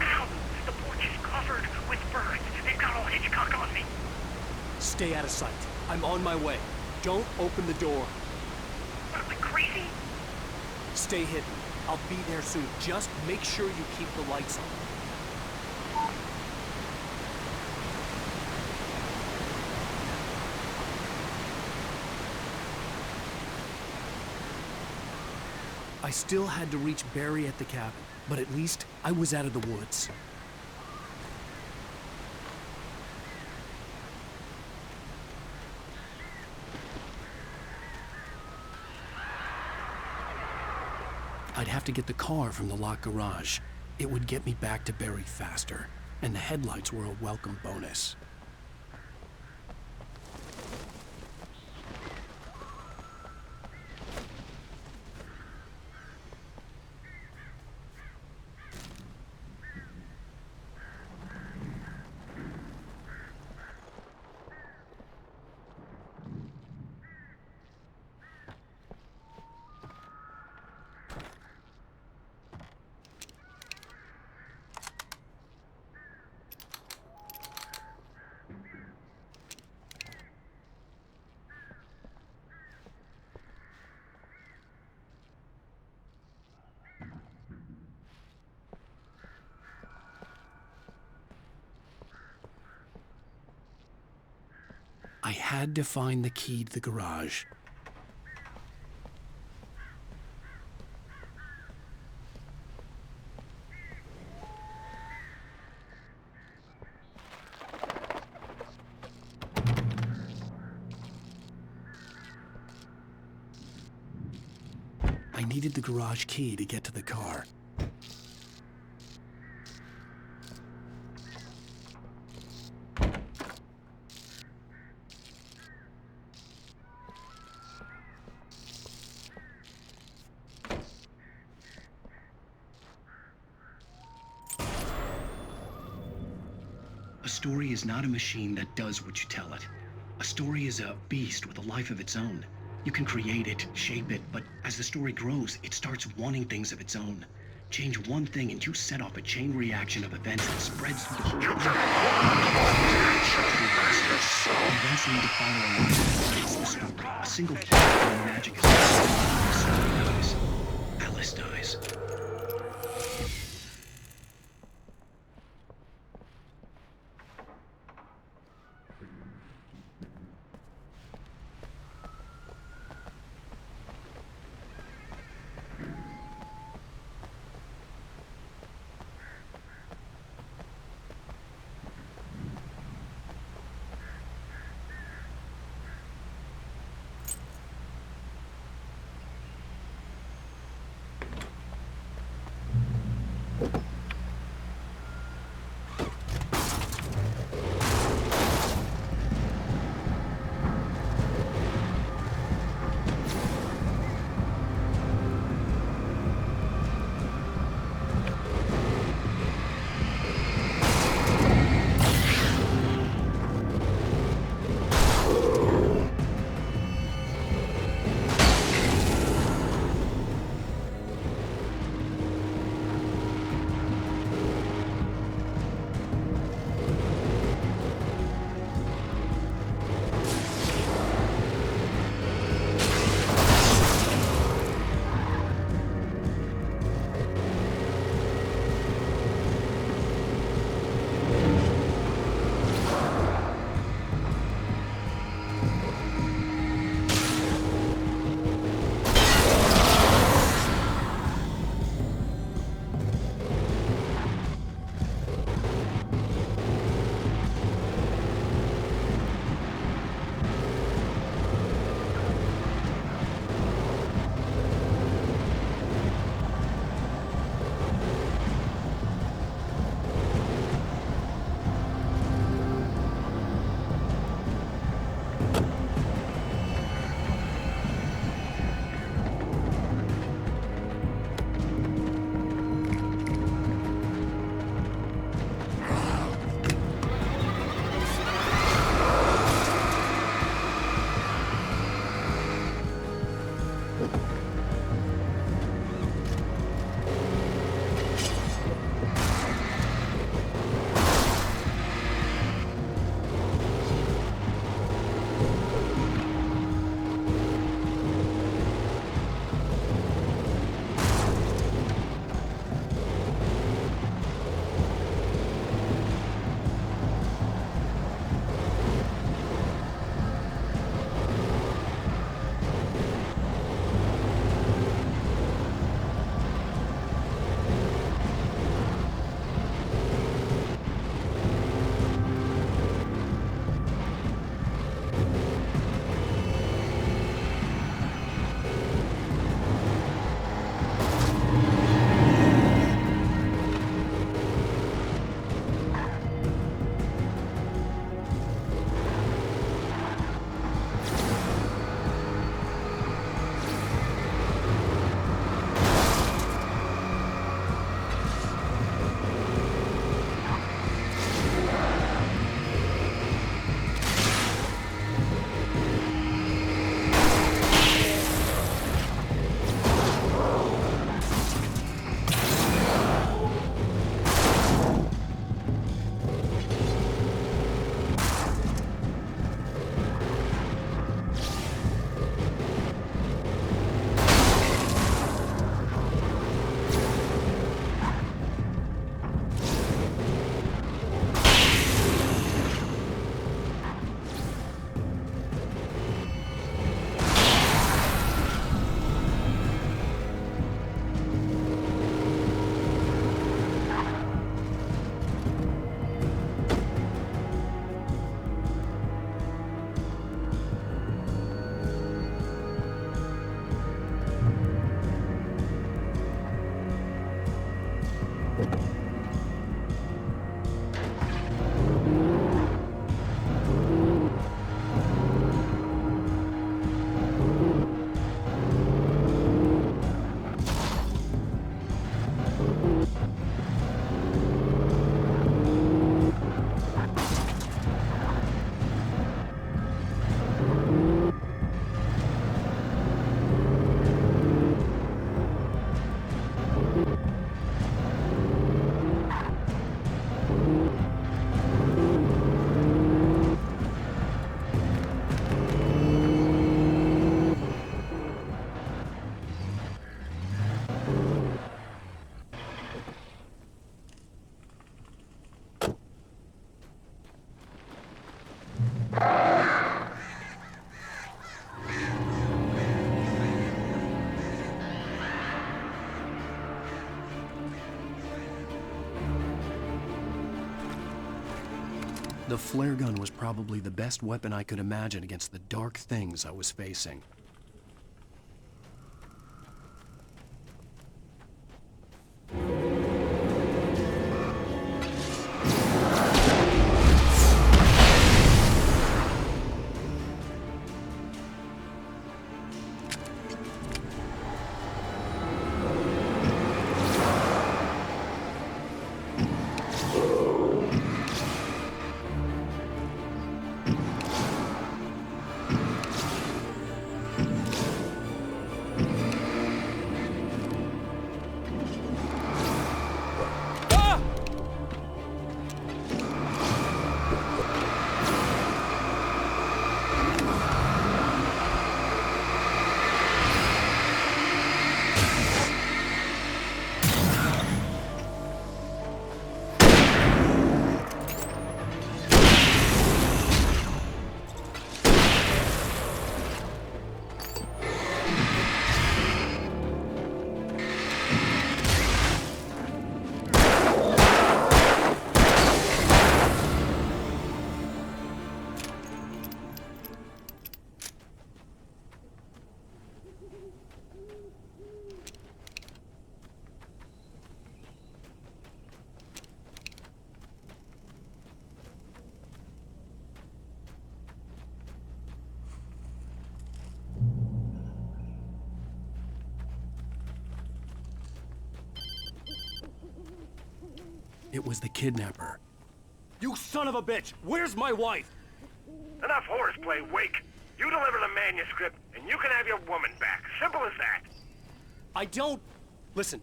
Ow! The porch is covered with birds. They've got all Hitchcock on me. Stay out of sight. I'm on my way. Don't open the door. What, am I crazy? Stay hidden. I'll be there soon. Just make sure you keep the lights on. I still had to reach Barry at the cabin, but at least I was out of the woods. I'd have to get the car from the locked garage. It would get me back to Barry faster, and the headlights were a welcome bonus. I had to find the key to the garage. I needed the garage key to get to the car. A story is not a machine that does what you tell it. A story is a beast with a life of its own. You can create it, shape it, but as the story grows, it starts wanting things of its own. Change one thing and you set off a chain reaction of events that spreads through the whole events need to follow along. It's the story. A single plot and magic is the story dies. Alice dies. The flare gun was probably the best weapon I could imagine against the dark things I was facing. It was the kidnapper. You son of a bitch! Where's my wife? Enough horseplay, Wake. You deliver the manuscript, and you can have your woman back. Simple as that. I don't... Listen.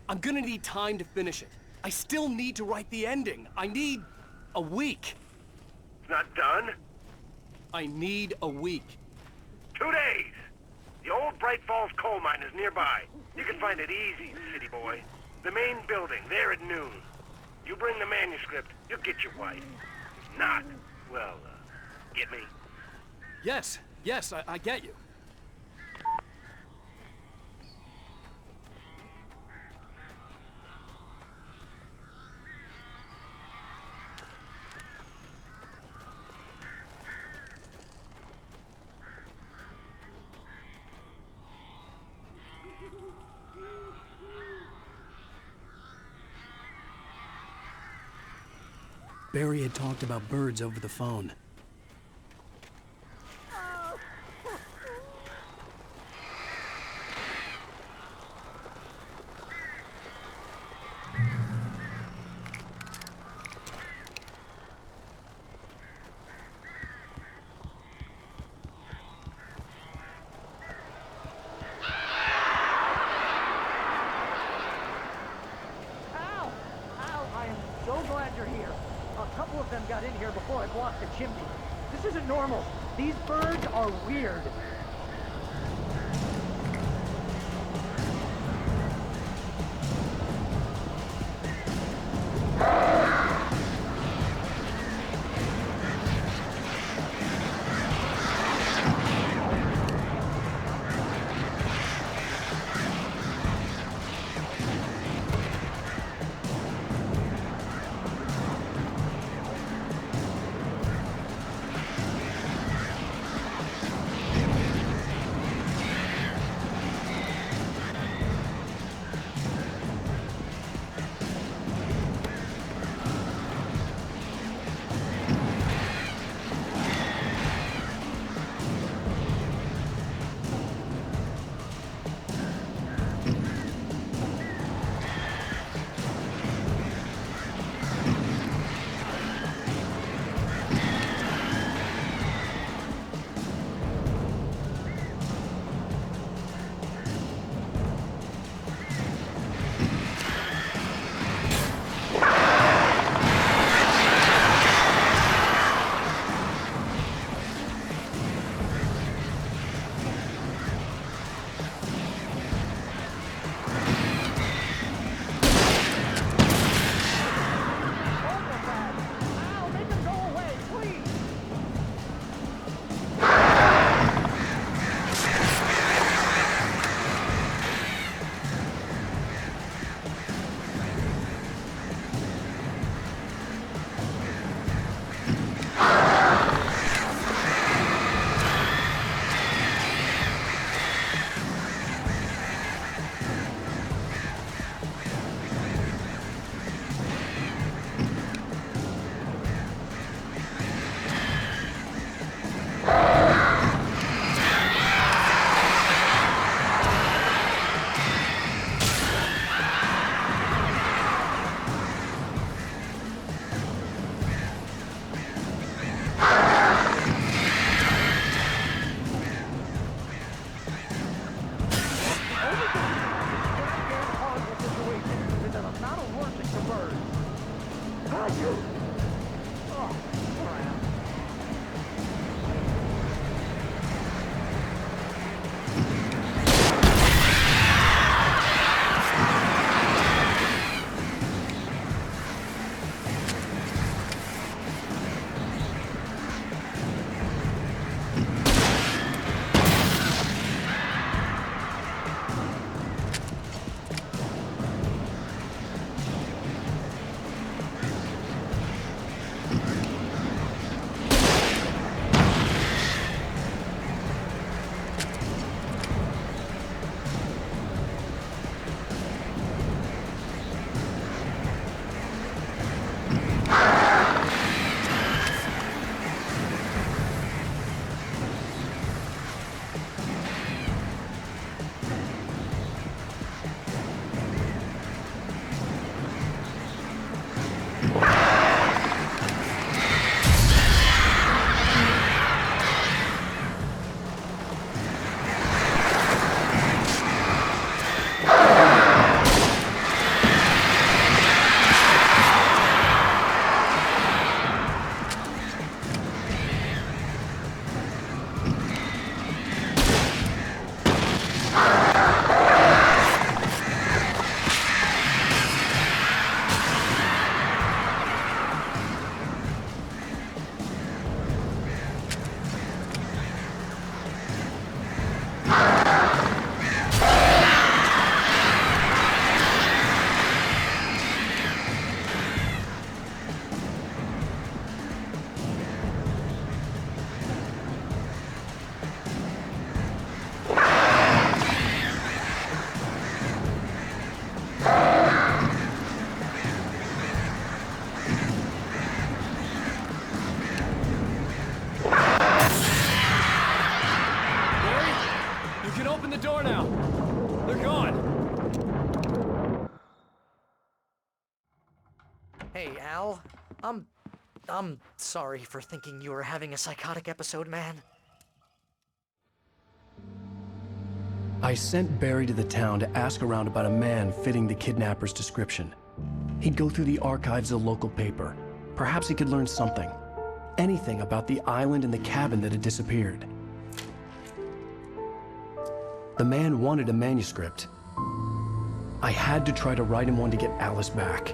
I'm gonna need time to finish it. I still need to write the ending. I need a week. It's not done? I need a week. 2 days. The old Bright Falls coal mine is nearby. You can find it easy, city boy. The main building, there at noon. You bring the manuscript, you'll get your wife. Not, well, get me? Yes, I get you. Barry had talked about birds over the phone. I am so glad you're here. A couple of them got in here before I blocked the chimney. This isn't normal. These birds are weird. Hey, Al. I'm sorry for thinking you were having a psychotic episode, man. I sent Barry to the town to ask around about a man fitting the kidnapper's description. He'd go through the archives of the local paper. Perhaps he could learn something. Anything about the island and the cabin that had disappeared. The man wanted a manuscript. I had to try to write him one to get Alice back.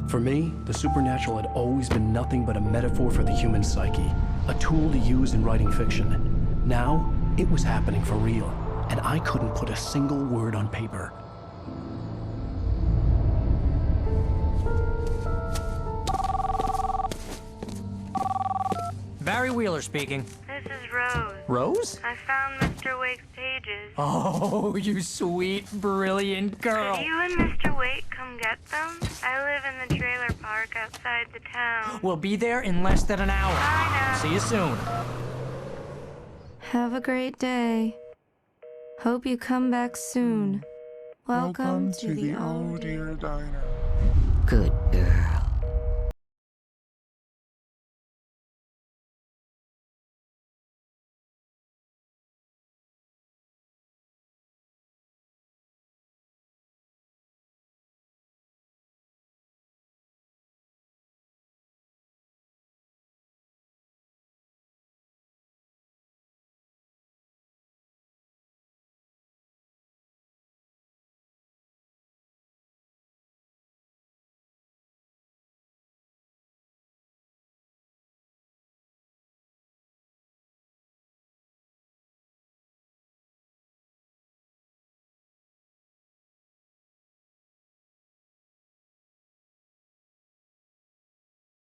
For me, the supernatural had always been nothing but a metaphor for the human psyche, a tool to use in writing fiction. Now, it was happening for real, and I couldn't put a single word on paper. Barry Wheeler speaking. This is Rose. Rose? I found Mr. Wake's pages. Oh, you sweet, brilliant girl. Could you and Mr. Wake come get them? I live in the trailer park outside the town. We'll be there in less than an hour. Bye now. See you soon. Have a great day. Hope you come back soon. Welcome to the Old Dear Diner. Good